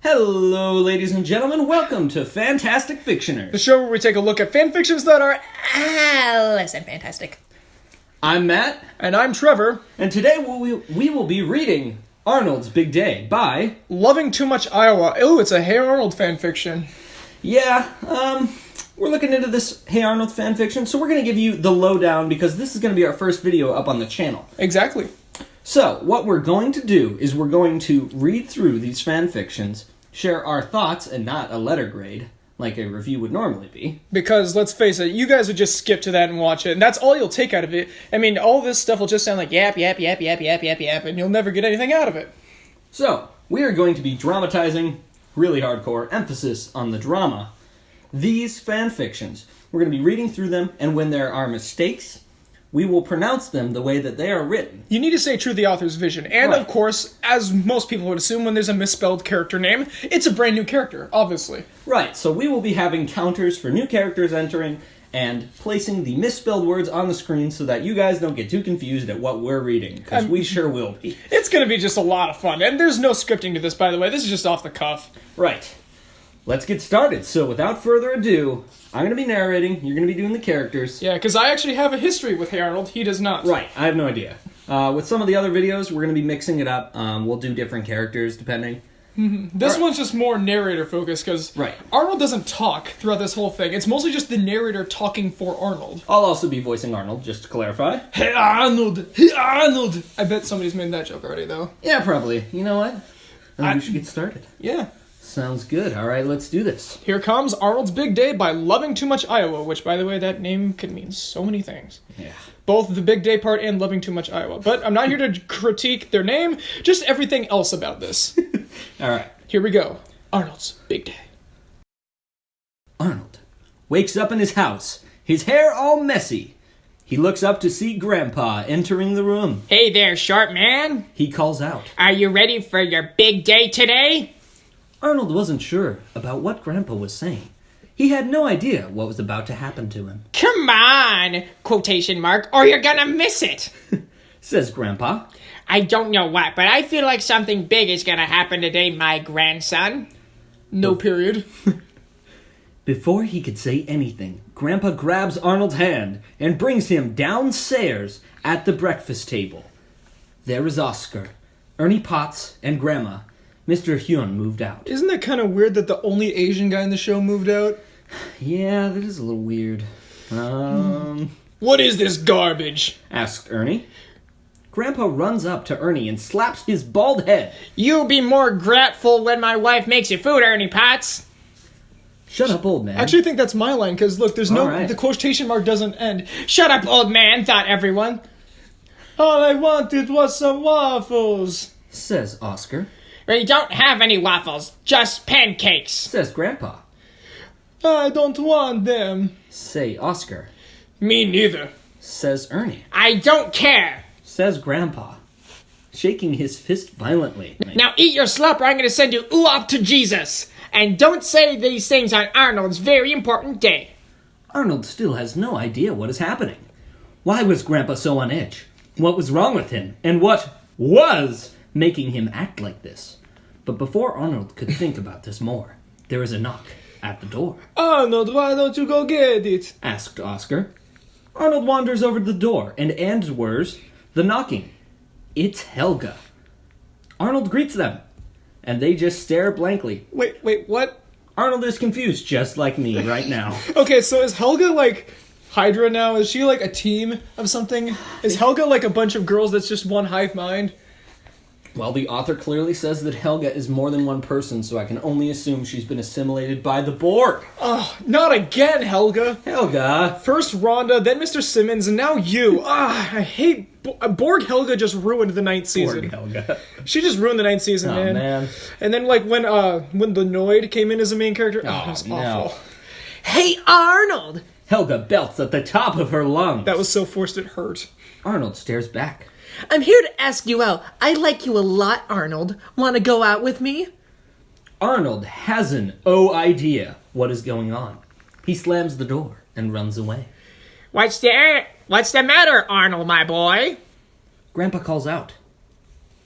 Hello, ladies and gentlemen. Welcome to Fantastic Fictioners, the show where we take a look at fanfictions that are less than fantastic. I'm Matt. And I'm Trevor. And today we will be reading Arnold's Big Day by... Loving Too Much, Iowa. Ooh, it's a Hey Arnold fanfiction. Yeah, we're looking into this Hey Arnold fanfiction, so we're going to give you the lowdown because this is going to be our first video up on the channel. Exactly. So, what we're going to do is we're going to read through these fanfictions, share our thoughts and not a letter grade, like a review would normally be. Because, let's face it, you guys would just skip to that and watch it, and that's all you'll take out of it. I mean, all this stuff will just sound like yap, yap, yap, yap, yap, yap, yap, and you'll never get anything out of it. So, we are going to be dramatizing, really hardcore, emphasis on the drama, these fanfictions. We're going to be reading through them, and when there are mistakes, we will pronounce them the way that they are written. You need to stay true to the author's vision. And, Right. Of course, as most people would assume, when there's a misspelled character name, it's a brand new character, obviously. Right, so we will be having counters for new characters entering and placing the misspelled words on the screen so that you guys don't get too confused at what we're reading, because we sure will be. It's going to be just a lot of fun. And there's no scripting to this, by the way. This is just off the cuff. Right. Let's get started. So without further ado, I'm going to be narrating, you're going to be doing the characters. Yeah, because I actually have a history with Hey Arnold. He does not. Right, I have no idea. With some of the other videos, we're going to be mixing it up. We'll do different characters depending. This one's just more narrator focused because Right. Arnold doesn't talk throughout this whole thing. It's mostly just the narrator talking for Arnold. I'll also be voicing Arnold, just to clarify. Hey Arnold! Hey Arnold! I bet somebody's made that joke already, though. Yeah, probably. You know what? We should get started. Yeah. Sounds good. All right, let's do this. Here comes Arnold's Big Day by Loving Too Much, Iowa, which, by the way, that name could mean so many things. Yeah. Both the Big Day part and Loving Too Much, Iowa. But I'm not here to critique their name, just everything else about this. All right. Here we go. Arnold's Big Day. Arnold wakes up in his house, his hair all messy. He looks up to see Grandpa entering the room. Hey there, short man. He calls out. Are you ready for your big day today? Arnold wasn't sure about what Grandpa was saying. He had no idea what was about to happen to him. Come on, quotation mark, or you're gonna miss it. Says Grandpa. I don't know what, but I feel like something big is gonna happen today, my grandson. No period. Before he could say anything, Grandpa grabs Arnold's hand and brings him downstairs at the breakfast table. There is Oscar, Ernie Potts, and Grandma. Mr. Hyun moved out. Isn't that kind of weird that the only Asian guy in the show moved out? Yeah, that is a little weird. What is this garbage? Asked Ernie. Grandpa runs up to Ernie and slaps his bald head. You be more grateful when my wife makes you food, Ernie Potts. Shut up, old man. I actually think that's my line, because look, there's no... Right. The quotation mark doesn't end. Shut up, old man, thought everyone. All I wanted was some waffles. Says Oscar. We don't have any waffles, just pancakes. Says Grandpa. I don't want them. Say Oscar. Me neither. Says Ernie. I don't care. Says Grandpa, shaking his fist violently. Now eat your slop or I'm going to send you up to Jesus. And don't say these things on Arnold's very important day. Arnold still has no idea what is happening. Why was Grandpa so on edge? What was wrong with him? And what was making him act like this? But before Arnold could think about this more, there is a knock at the door. Arnold, why don't you go get it? Asked Oscar. Arnold wanders over to the door and answers the knocking. It's Helga. Arnold greets them, and they just stare blankly. Wait, what? Arnold is confused, just like me right now. Okay, so is Helga like Hydra now? Is she like a team of something? Is Helga like a bunch of girls that's just one hive mind? Well, the author clearly says that Helga is more than one person, so I can only assume she's been assimilated by the Borg. Oh, not again, Helga. Helga. First Rhonda, then Mr. Simmons, and now you. I hate... Borg Helga just ruined the ninth season. Borg Helga. She just ruined the ninth season, Oh, man. man. And then, like, when the Noid came in as a main character, it was no. awful. Hey, Arnold. Helga belts at the top of her lungs. That was so forced it hurt. Arnold stares back. I'm here to ask you out. I like you a lot, Arnold. Want to go out with me? Arnold has an idea what is going on. He slams the door and runs away. What's the matter, Arnold, my boy? Grandpa calls out.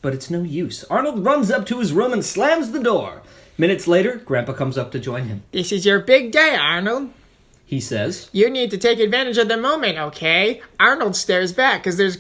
But it's no use. Arnold runs up to his room and slams the door. Minutes later, Grandpa comes up to join him. This is your big day, Arnold. He says, You need to take advantage of the moment, okay? Arnold stares back, because this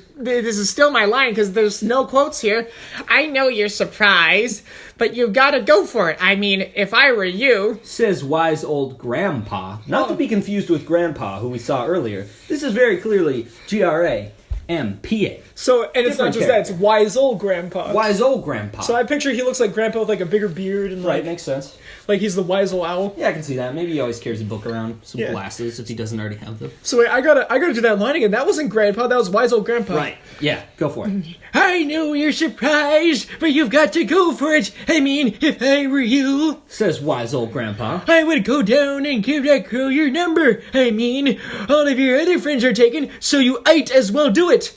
is still my line, because there's no quotes here. I know you're surprised, but you've got to go for it. I mean, if I were you... says wise old Grandpa, not to be confused with Grandpa, who we saw earlier. This is very clearly G-R-A-M-P-A. So, and it's not Different just that, it's wise old grandpa. Wise old Grandpa. So I picture he looks like grandpa with like a bigger beard and Right, like, makes sense. like he's the wise old owl. Yeah, I can see that. Maybe he always carries a book around, some Yeah. glasses, if he doesn't already have them. So wait, I gotta do that line again. That wasn't grandpa, that was wise old grandpa. Right, yeah, go for it. I know you're surprised, but you've got to go for it. I mean, if I were you, Says wise old Grandpa. I would go down and give that girl your number. I mean, all of your other friends are taken, so you might as well do it.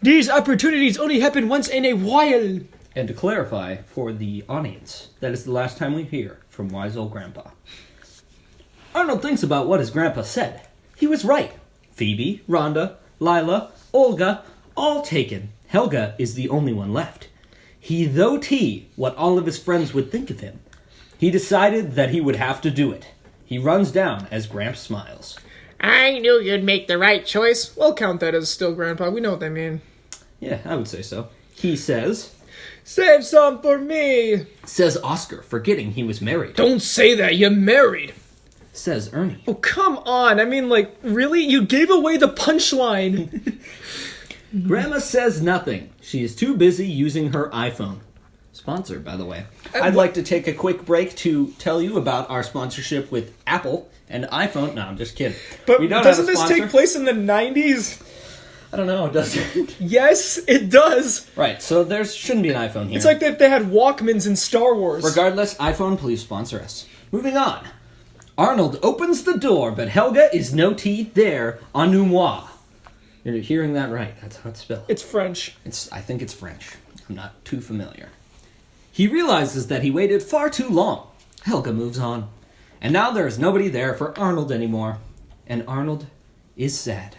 These opportunities only happen once in a while. And to clarify for the audience, that is the last time we hear from wise old Grandpa. Arnold thinks about what his grandpa said. He was right. Phoebe, Rhonda, Lila, Olga, all taken. Helga is the only one left. He thought what all of his friends would think of him. He decided that he would have to do it. He runs down as Gramps smiles. I knew you'd make the right choice. We'll count that as still grandpa. We know what they mean. Yeah, I would say so. He says, Save some for me. says Oscar, forgetting he was married. Don't say that, you're married. Says Ernie. Oh, come on. I mean, like, really? You gave away the punchline. Grandma says nothing. She is too busy using her iPhone. Sponsored, by the way. I'd like to take a quick break to tell you about our sponsorship with Apple and iPhone. No, I'm just kidding. But we don't doesn't have a this sponsor. take place in the 90s? I don't know, does it? Yes, it does. Right, so there shouldn't be an iPhone here. It's like if they had Walkmans in Star Wars. Regardless, iPhone, please sponsor us. Moving on. Arnold opens the door, but Helga is no teeth there, ennui. You're hearing that right. That's how it's spelled. It's French. I think it's French. I'm not too familiar. He realizes that he waited far too long. Helga moves on. And now there is nobody there for Arnold anymore. And Arnold is sad.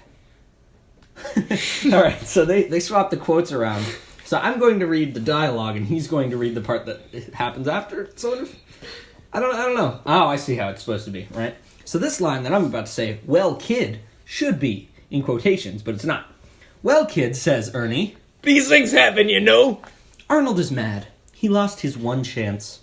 Alright, so they swap the quotes around. So I'm going to read the dialogue, and he's going to read the part that happens after, sort of. I don't know. Oh, I see how it's supposed to be, right? So this line that I'm about to say, well, kid, should be in quotations, but it's not. Well, kid, says Ernie. These things happen, you know. Arnold is mad. He lost his one chance.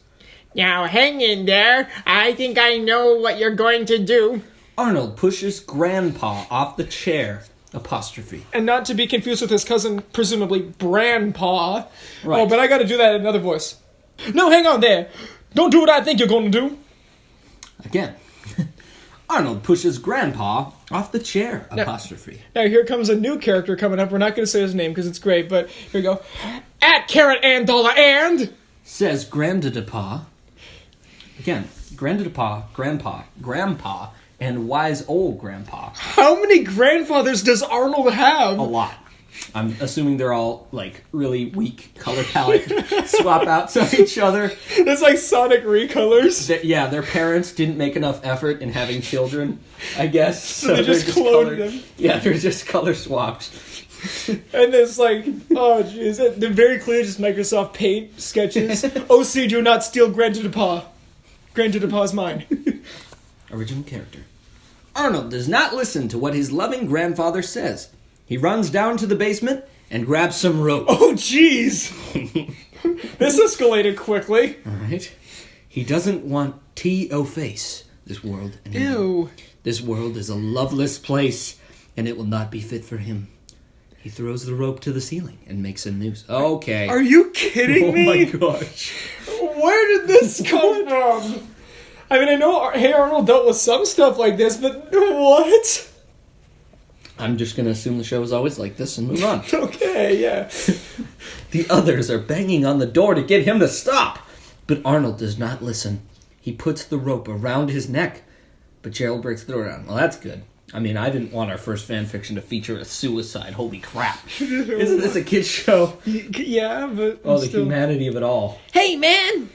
Now hang in there. I think I know what you're going to do. Arnold pushes Grandpa off the chair. Apostrophe. And not to be confused with his cousin, presumably Grandpa. Right. Oh, but I gotta do that in another voice. No, hang on there. Don't do what I think you're gonna do. Again. Arnold pushes Grandpa off the chair. Apostrophe. Now here comes a new character coming up. We're not gonna say his name because it's great, but here we go. At carrot and dollar and... Says Grandadapa. Again. Grandadapa, Grandpa, and wise old Grandpa. How many grandfathers does Arnold have? A lot. I'm assuming they're all, like, really weak color palette swap outs of each other. It's like Sonic recolors. Yeah, their parents didn't make enough effort in having children, I guess. So they just cloned them. Yeah, they're just color swapped. And it's like, oh jeez, they're very clear just Microsoft Paint sketches. OC, do not steal Grandadapa. Grandadapa's mine. Original character. Arnold does not listen to what his loving grandfather says. He runs down to the basement and grabs some rope. Oh jeez. This escalated quickly. Alright. He doesn't want face this world anymore. Ew. This world is a loveless place, and it will not be fit for him. He throws the rope to the ceiling and makes a noose. Okay. Are you kidding me? Oh my gosh. Where did this come from? I mean, I know Hey Arnold dealt with some stuff like this, but what? I'm just going to assume the show is always like this and move on. Okay, yeah. The others are banging on the door to get him to stop. But Arnold does not listen. He puts the rope around his neck. But Gerald breaks the door down. Well, that's good. I mean, I didn't want our first fan fiction to feature a suicide. Holy crap. Isn't this a kid's show? Yeah, but Oh, the still. humanity of it all. hey man,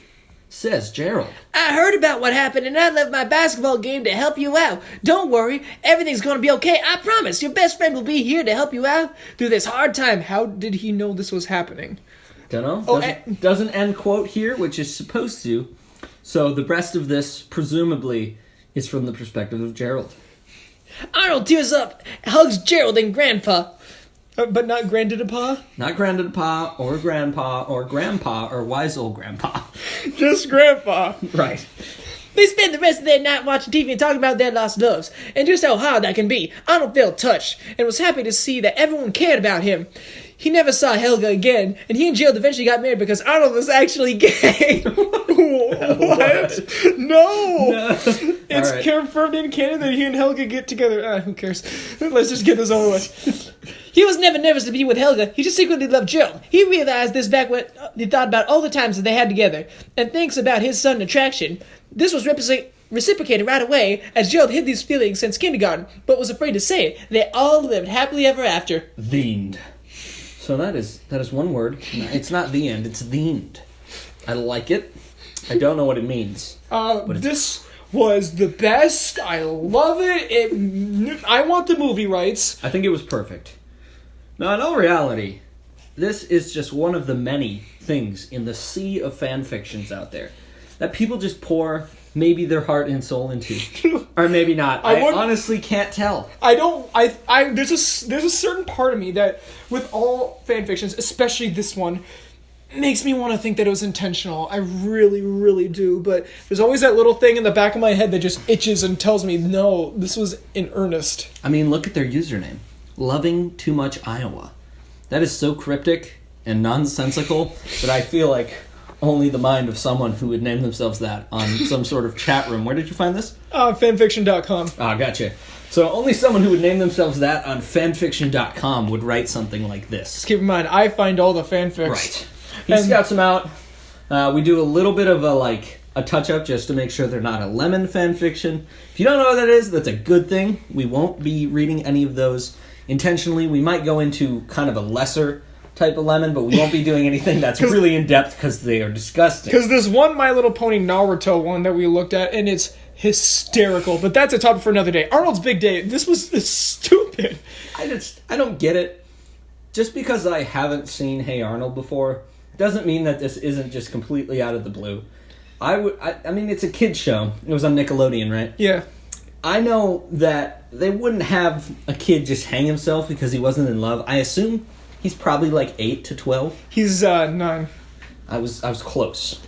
Says Gerald. I heard about what happened and I left my basketball game to help you out. Don't worry, everything's gonna be okay. I promise. Your best friend will be here to help you out through this hard time. How did he know this was happening? Don't know. Oh, Doesn't end quote here, which is supposed to So the rest of this, presumably, is from the perspective of Gerald. Arnold tears up, hugs Gerald and Grandpa. But not Grandpa? Not Grandpa or Grandpa or Grandpa or wise old Grandpa. Just Grandpa. Right. They spend the rest of their night watching TV and talking about their lost loves, and just how hard that can be. Arnold felt touched, and was happy to see that everyone cared about him. He never saw Helga again, and he and Gerald eventually got married because Arnold was actually gay. What? No! It's Alright. confirmed in canon that he and Helga get together. Who cares? Let's just get this over with. He was never nervous to be with Helga, he just secretly loved Gerald. He realized this back when he thought about all the times that they had together, and thinks about his sudden attraction. This was reciprocated right away, as Gerald hid these feelings since kindergarten, but was afraid to say it. They all lived happily ever after. The end. So that is one word. It's not the end, it's the end. I like it. I don't know what it means. This was the best. I love it. I want the movie rights. I think it was perfect. Now, in all reality, this is just one of the many things in the sea of fan fictions out there that people just pour maybe their heart and soul into. Or maybe not. I honestly can't tell. There's a certain part of me that, with all fan fictions, especially this one, makes me want to think that it was intentional. I really, really do. But there's always that little thing in the back of my head that just itches and tells me, no, this was in earnest. I mean, look at their username. lovingtoomuchiowa. That is so cryptic and nonsensical that I feel like only the mind of someone who would name themselves that on some sort of chat room. Where did you find this? Fanfiction.com. Ah, gotcha. So only someone who would name themselves that on fanfiction.com would write something like this. Just keep in mind, I find all the fanfics. Right. He scouts them out. We do a little bit of a touch-up just to make sure they're not a lemon fanfiction. If you don't know what that is, that's a good thing. We won't be reading any of those intentionally. We might go into kind of a lesser type of lemon, but we won't be doing anything that's really in-depth because they are disgusting. Because there's one My Little Pony Naruto one that we looked at, and it's hysterical. But that's a topic for another day. Arnold's Big Day. This was stupid. I don't get it. Just because I haven't seen Hey Arnold before doesn't mean that this isn't just completely out of the blue. I mean, it's a kid's show. It was on Nickelodeon, right? Yeah. I know that they wouldn't have a kid just hang himself because he wasn't in love. I assume he's probably like 8 to 12. He's 9. I was close.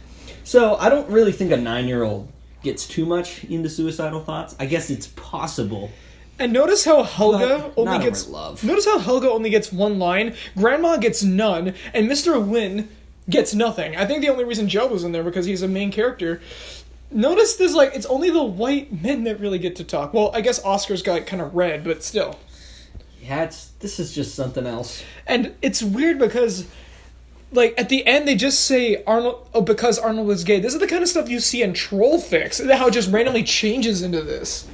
So I don't really think a 9-year-old gets too much into suicidal thoughts. I guess it's possible. And notice how Helga only not gets over love. Notice how Helga only gets one line, Grandma gets none, and Mr. Wynn gets nothing. I think the only reason Joe was in there because he's a main character. Notice there's it's only the white men that really get to talk. Well, I guess Oscar's got kind of red, but still. Yeah, this is just something else. And it's weird because at the end they just say Arnold because Arnold was gay. This is the kind of stuff you see in troll fics. How it just randomly changes into this.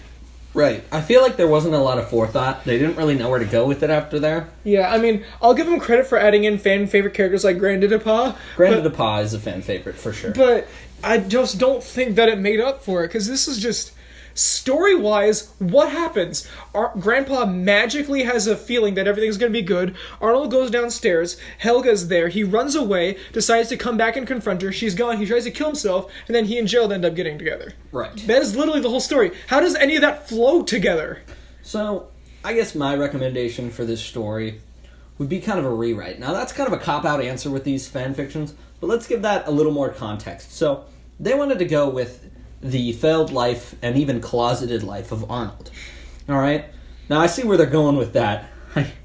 Right. I feel like there wasn't a lot of forethought. They didn't really know where to go with it after there. Yeah, I mean, I'll give them credit for adding in fan favorite characters like Grandpa. Grandpa is a fan favorite for sure. But I just don't think that it made up for it, because this is just... Story-wise, what happens? Grandpa magically has a feeling that everything's going to be good. Arnold goes downstairs. Helga's there. He runs away, decides to come back and confront her. She's gone. He tries to kill himself, and then he and Gerald end up getting together. Right. That is literally the whole story. How does any of that flow together? So, I guess my recommendation for this story would be kind of a rewrite. Now, that's kind of a cop-out answer with these fan fictions, but let's give that a little more context. So, they wanted to go with the failed life and even closeted life of Arnold. Alright? Now, I see where they're going with that.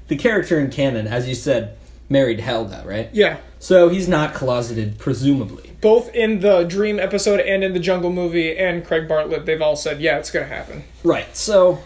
The character in canon, as you said, married Helga, right? Yeah. So, he's not closeted, presumably. Both in the Dream episode and in the Jungle movie and Craig Bartlett, they've all said, yeah, it's going to happen. Right, so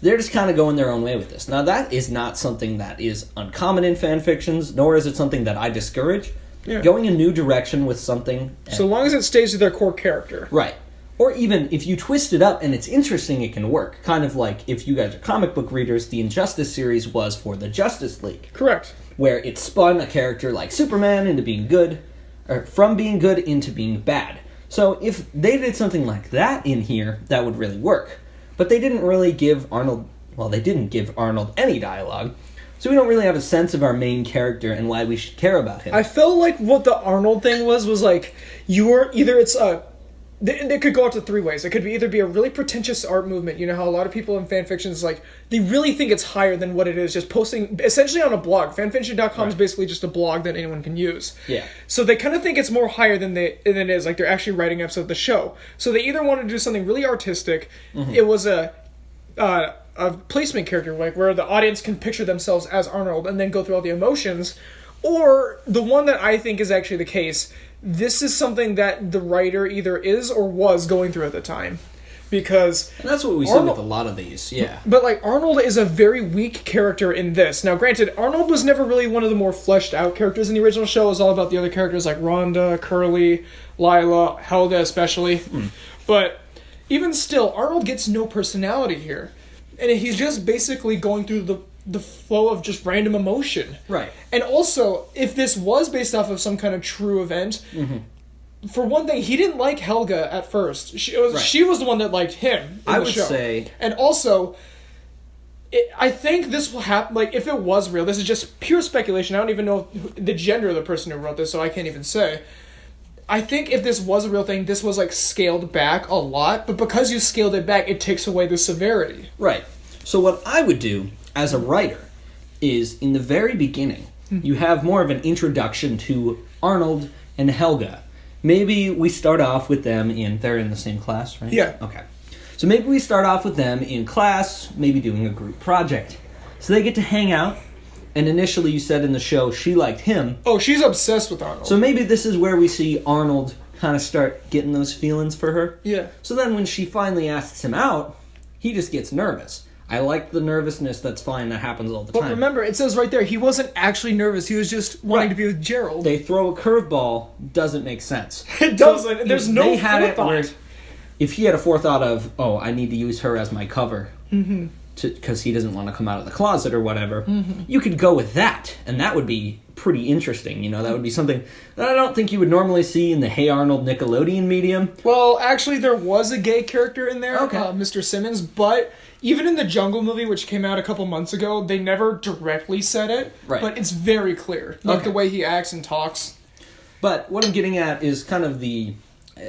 they're just kind of going their own way with this. Now, that is not something that is uncommon in fan fictions, nor is it something that I discourage. Yeah. Going a new direction with something... So long as it stays with their core character. Right. Or even, if you twist it up and it's interesting, it can work. Kind of like, if you guys are comic book readers, the Injustice series was for the Justice League. Correct. Where it spun a character like Superman into being good, or from being good into being bad. So if they did something like that in here, that would really work. But they didn't really give Arnold... Well, they didn't give Arnold any dialogue. So we don't really have a sense of our main character and why we should care about him. I felt like what the Arnold thing was like, you were either it's a They could go out to three ways. It could either be a really pretentious art movement. You know how a lot of people in fan fictions, like, they really think it's higher than what it is, just posting essentially on a blog. Fanfiction.com is basically just a blog that anyone can use. Yeah. So they kind of think it's more higher than it is. Like, they're actually writing episodes of the show. So they either want to do something really artistic. It was a placement character, like where the audience can picture themselves as Arnold and then go through all the emotions. Or the one that I think is actually the case, this is something that the writer either is or was going through at the time. Because... And that's what we see with a lot of these, yeah. But, like, Arnold is a very weak character in this. Now, granted, Arnold was never really one of the more fleshed out characters in the original show. It was all about the other characters like Rhonda, Curly, Lila, Helga especially. But even still, Arnold gets no personality here. And he's just basically going through the flow of just random emotion. Right. And also, if this was based off of some kind of true event, for one thing, he didn't like Helga at first. She was the one that liked him in the show. Say... And also, I think this will happen, like, if it was real, this is just pure speculation. I don't even know the gender of the person who wrote this, so I can't even say. I think if this was a real thing, this was, like, scaled back a lot, but because you scaled it back, it takes away the severity. Right. So what I would do as a writer is, in the very beginning, you have more of an introduction to Arnold and Helga. Maybe we start off with them they're in the same class, right? Yeah. Okay. So maybe we start off with them in class, maybe doing a group project. So they get to hang out, and initially you said in the show she liked him. Oh, she's obsessed with Arnold. So maybe this is where we see Arnold kind of start getting those feelings for her. Yeah. So then when she finally asks him out, he just gets nervous. I like the nervousness, that's fine, that happens all the time. But remember, it says right there, he wasn't actually nervous, he was just wanting to be with Gerald. They throw a curveball, doesn't make sense. It doesn't, there's no they had forethought. It where if he had a forethought of, I need to use her as my cover, because he doesn't want to come out of the closet or whatever, you could go with that, and that would be pretty interesting, you know, that would be something that I don't think you would normally see in the Hey Arnold Nickelodeon medium. Well, actually, there was a gay character in there, Okay. Mr. Simmons, but even in the Jungle movie, which came out a couple months ago, they never directly said it, Right. but it's very clear, like the way he acts and talks. But what I'm getting at is kind of the,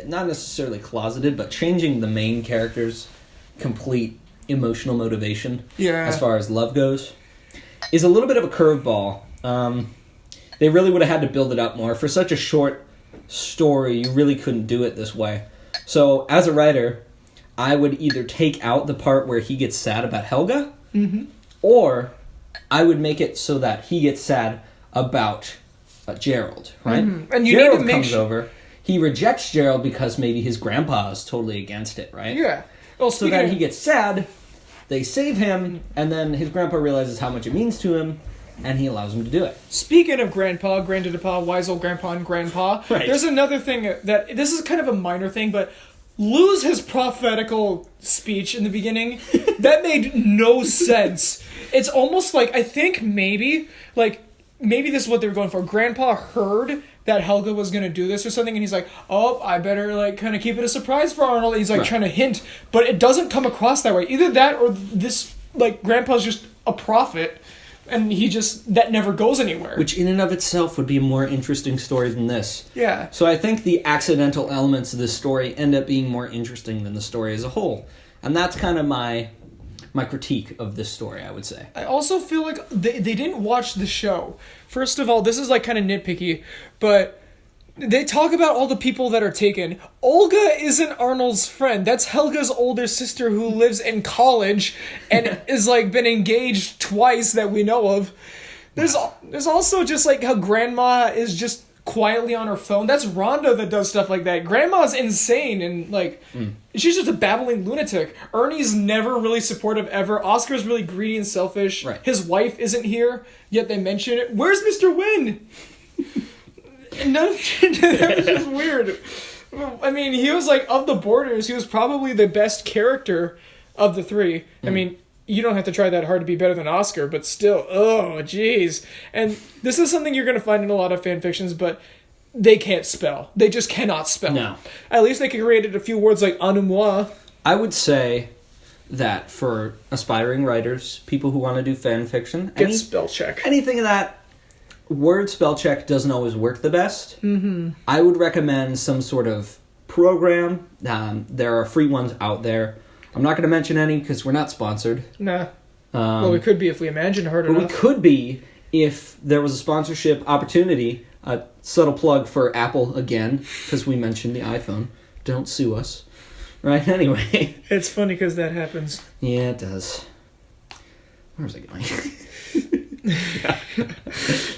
not necessarily closeted, but changing the main character's complete emotional motivation as far as love goes is a little bit of a curveball. They really would have had to build it up more. For such a short story, you really couldn't do it this way. So, as a writer, I would either take out the part where he gets sad about Helga, or I would make it so that he gets sad about Gerald, right? And you Gerald need to make comes over. He rejects Gerald because maybe his grandpa is totally against it, right? Yeah. Well, So then he gets sad, they save him, and then his grandpa realizes how much it means to him, and he allows him to do it. Speaking of grandpa, granddadpa, wise old grandpa, and grandpa, there's another thing that, this is kind of a minor thing, but lose his prophetical speech in the beginning. That made no sense. It's almost like, I think maybe this is what they were going for. Grandpa heard that Helga was going to do this or something, and he's like, oh, I better, like, kind of keep it a surprise for Arnold. And he's, like, trying to hint, but it doesn't come across that way. Either that or this, like, Grandpa's just a prophet, and that never goes anywhere. Which in and of itself would be a more interesting story than this. Yeah. So I think the accidental elements of this story end up being more interesting than the story as a whole. And that's kind of my critique of this story, I would say. I also feel like they didn't watch the show. First of all, this is like kind of nitpicky, but they talk about all the people that are taken. Olga isn't Arnold's friend. That's Helga's older sister who lives in college and is like been engaged twice that we know of. There's also just like how Grandma is just quietly on her phone. That's Rhonda that does stuff like that. Grandma's insane and like she's just a babbling lunatic. Ernie's never really supportive ever. Oscar's really greedy and selfish. Right. His wife isn't here, yet they mention it. Where's Mr. Wynn? That was just weird. I mean, he was like, of the Borders, he was probably the best character of the three. I mean, you don't have to try that hard to be better than Oscar, but still, oh, jeez. And this is something you're going to find in a lot of fan fictions, but they can't spell. They just cannot spell. No. At least they created a few words like anumoi. I would say that for aspiring writers, people who want to do fan fiction, Get spell check. anything of that, word spell check doesn't always work the best. I would recommend some sort of program. There are free ones out there. I'm not going to mention any because we're not sponsored. Nah. Well, we could be if we imagine hard But enough. we could be if there was a sponsorship opportunity. A subtle plug for Apple again, because we mentioned the iPhone. Don't sue us. Right, anyway. It's funny because that happens. Yeah, it does. Where was I going?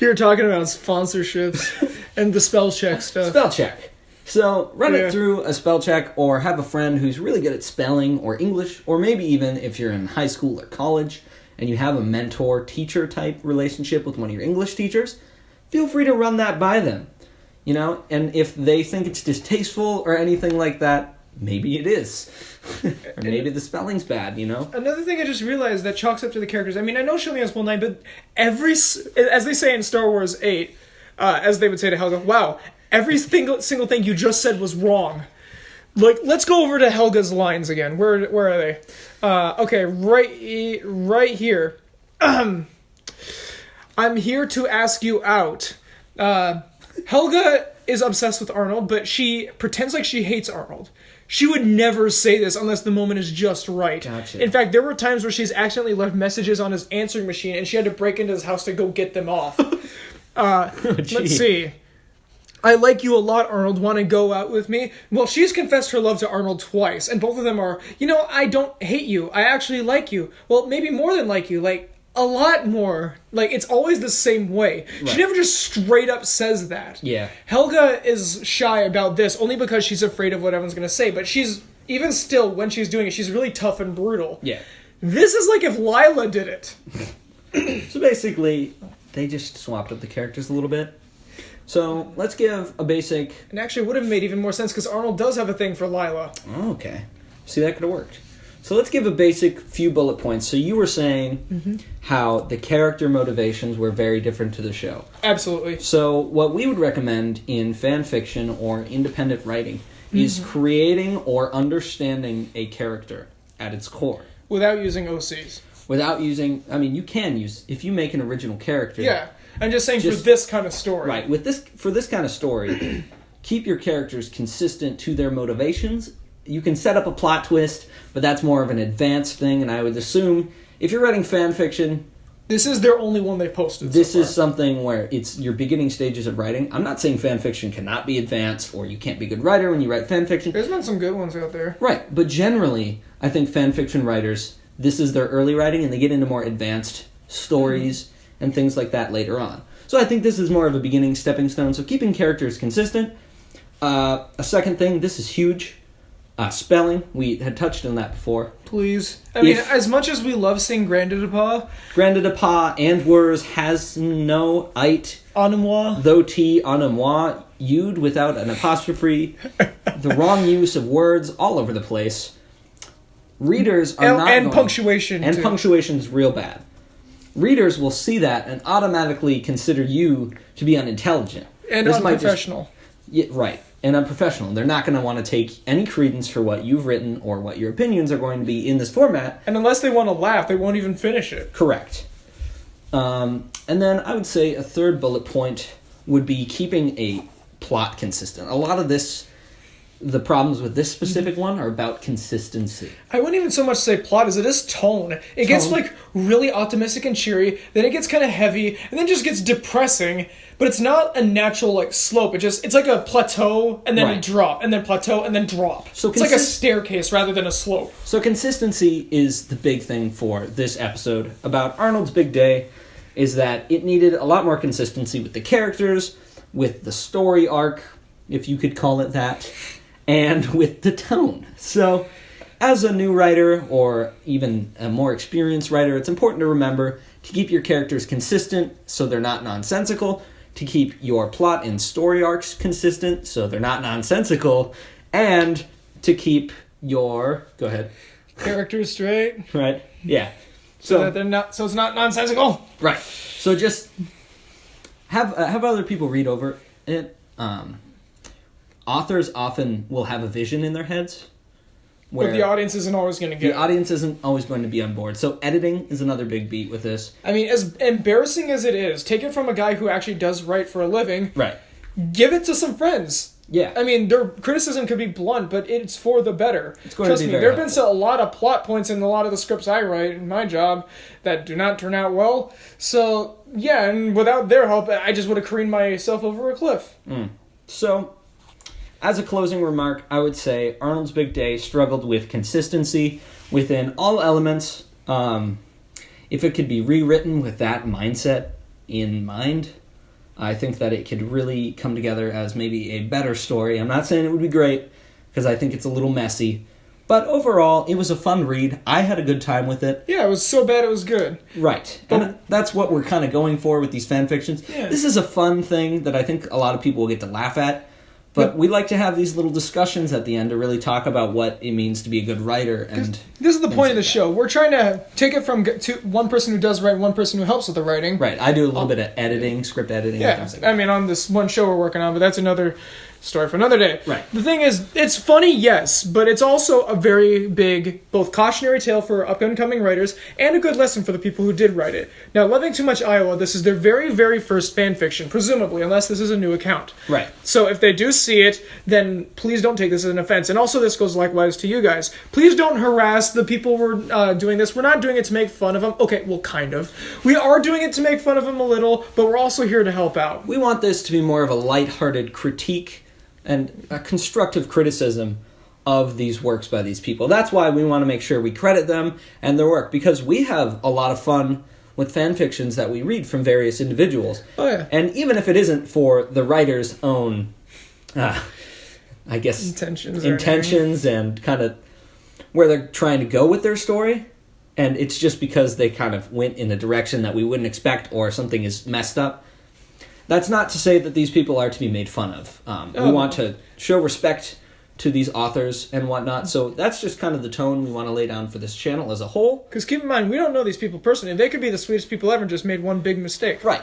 You're talking about sponsorships and the spell check stuff. Spell check. So, run Yeah. it through a spell check, or have a friend who's really good at spelling or English, or maybe even if you're in high school or college and you have a mentor-teacher type relationship with one of your English teachers, feel free to run that by them. You know, and if they think it's distasteful or anything like that, maybe it is. Or maybe the spelling's bad, you know? Another thing I just realized that chalks up to the characters. I mean, I know she only has one line, but as they say in Star Wars 8, as they would say to Helga, wow, every single thing you just said was wrong. Like, let's go over to Helga's lines again. Where are they? Okay, right here. I'm here to ask you out. Helga is obsessed with Arnold, but she pretends like she hates Arnold. She would never say this unless the moment is just right. Gotcha. In fact, there were times where she's accidentally left messages on his answering machine, and she had to break into his house to go get them off. Let's see. I like you a lot, Arnold. Want to go out with me? Well, she's confessed her love to Arnold twice, and both of them are, I don't hate you. I actually like you. Well, maybe more than like you. Like, a lot more. Like, it's always the same way. Right. She never just straight up says that. Yeah. Helga is shy about this only because she's afraid of what everyone's going to say, but she's, even still, when she's doing it, she's really tough and brutal. Yeah. This is like if Lila did it. So basically, they just swapped up the characters a little bit. So let's give a basic... And actually, it would have made even more sense because Arnold does have a thing for Lila. Oh, okay. See, that could have worked. So let's give a basic few bullet points. So you were saying how the character motivations were very different to the show. Absolutely. So what we would recommend in fan fiction or independent writing is creating or understanding a character at its core. Without using OCs. Without using... I mean, you can use... If you make an original character... Yeah. I'm just saying for this kind of story. Right. For this kind of story, keep your characters consistent to their motivations. You can set up a plot twist, but that's more of an advanced thing, and I would assume if you're writing fan fiction... This is their only one they posted This so is something where it's your beginning stages of writing. I'm not saying fan fiction cannot be advanced, or you can't be a good writer when you write fan fiction. There's been some good ones out there. Right, but generally, I think fan fiction writers, this is their early writing, and they get into more advanced stories and things like that later on. So I think this is more of a beginning stepping stone, so keeping characters consistent. A second thing, this is huge. Spelling, we had touched on that before. Please. I mean, as much as we love seeing Grandadapa, Grandadapa and Wers has no it, Anamwa, though T, anamwa, you'd without an apostrophe, the wrong use of words all over the place. Readers are not and going, punctuation, and too. punctuation's real bad. Readers will see that and automatically consider you to be unintelligent. And This might unprofessional. Yeah, right. And unprofessional. They're not going to want to take any credence for what you've written or what your opinions are going to be in this format. And unless they want to laugh, they won't even finish it. Correct. And then I would say a third bullet point would be keeping a plot consistent. A lot of the problems with this specific one are about consistency. I wouldn't even so much say plot as it is tone. It gets like really optimistic and cheery, then it gets kind of heavy, and then just gets depressing. But it's not a natural like slope. It's like a plateau and then a Right. drop, and then plateau and then drop. So it's like a staircase rather than a slope. So consistency is the big thing for this episode about Arnold's Big Day, is that it needed a lot more consistency with the characters, with the story arc, if you could call it that, and with the tone. So, as a new writer, or even a more experienced writer, it's important to remember to keep your characters consistent so they're not nonsensical, to keep your plot and story arcs consistent so they're not nonsensical, and to keep your... Go ahead. Characters straight. Right? Yeah. So that they're not. So it's not nonsensical. Right. So just have other people read over it. Authors often will have a vision in their heads, where But the audience isn't always going to get the audience isn't always going to be on board. So editing is another big beat with this. I mean, as embarrassing as it is, take it from a guy who actually does write for a living. Right. Give it to some friends. Yeah. I mean, their criticism could be blunt, but it's for the better. It's going Trust to be me, very there have been helpful. a lot of plot points in a lot of the scripts I write in my job that do not turn out well. So, yeah, and without their help, I just would have careened myself over a cliff. So, as a closing remark, I would say Arnold's Big Day struggled with consistency within all elements. If it could be rewritten with that mindset in mind, I think that it could really come together as maybe a better story. I'm not saying it would be great, because I think it's a little messy. But overall, it was a fun read. I had a good time with it. Yeah, it was so bad it was good. Right. And that's what we're kind of going for with these fan fictions. Yeah. This is a fun thing that I think a lot of people will get to laugh at. But we like to have these little discussions at the end to really talk about what it means to be a good writer. And This is the point of the show. We're trying to take it from one person who does write, one person who helps with the writing. right, I do a little bit of editing, script editing. Yeah, things like I that. mean, on this one show we're working on, but that's another story for another day. Right. The thing is, it's funny, yes, but it's also a very big, both cautionary tale for up-and-coming writers and a good lesson for the people who did write it. Now, Loving Too Much Iowa, this is their very, very first fan fiction, presumably, unless this is a new account. Right. So if they do see it, then please don't take this as an offense. And also this goes likewise to you guys. Please don't harass the people who are doing this. We're not doing it to make fun of them. Okay, well, kind of. We are doing it to make fun of them a little, but we're also here to help out. We want this to be more of a lighthearted critique and a constructive criticism of these works by these people. That's why we want to make sure we credit them and their work, because we have a lot of fun with fan fictions that we read from various individuals. Oh, yeah. And even if it isn't for the writer's own, I guess, Intentions and kind of where they're trying to go with their story, and it's just because they kind of went in a direction that we wouldn't expect or something is messed up. That's not to say that these people are to be made fun of. We want to show respect to these authors and whatnot, so that's just kind of the tone we want to lay down for this channel as a whole. Because keep in mind, we don't know these people personally. They could be the sweetest people ever and just made one big mistake. Right.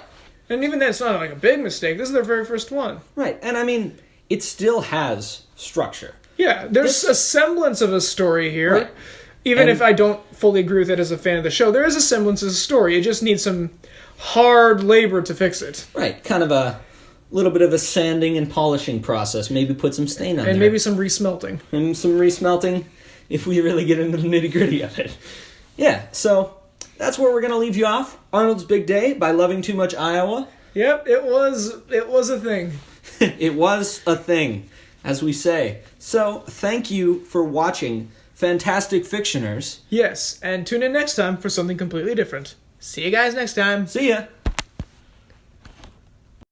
And even then, it's not like a big mistake. This is their very first one. Right, and I mean, it still has structure. Yeah, there's a semblance of a story here. Right. Even And- if I don't fully agree with it as a fan of the show, there is a semblance of a story. It just needs some hard labor to fix it. Right, kind of a little bit of a sanding and polishing process. Maybe put some stain on there. And maybe some resmelting. And some resmelting if we really get into the nitty-gritty of it. Yeah, so that's where we're going to leave you off. Arnold's Big Day by Loving Too Much Iowa. Yep, it was a thing. It was a thing, as we say. So thank you for watching Fantastic Fictioners. Yes, and tune in next time for something completely different. See you guys next time. See ya!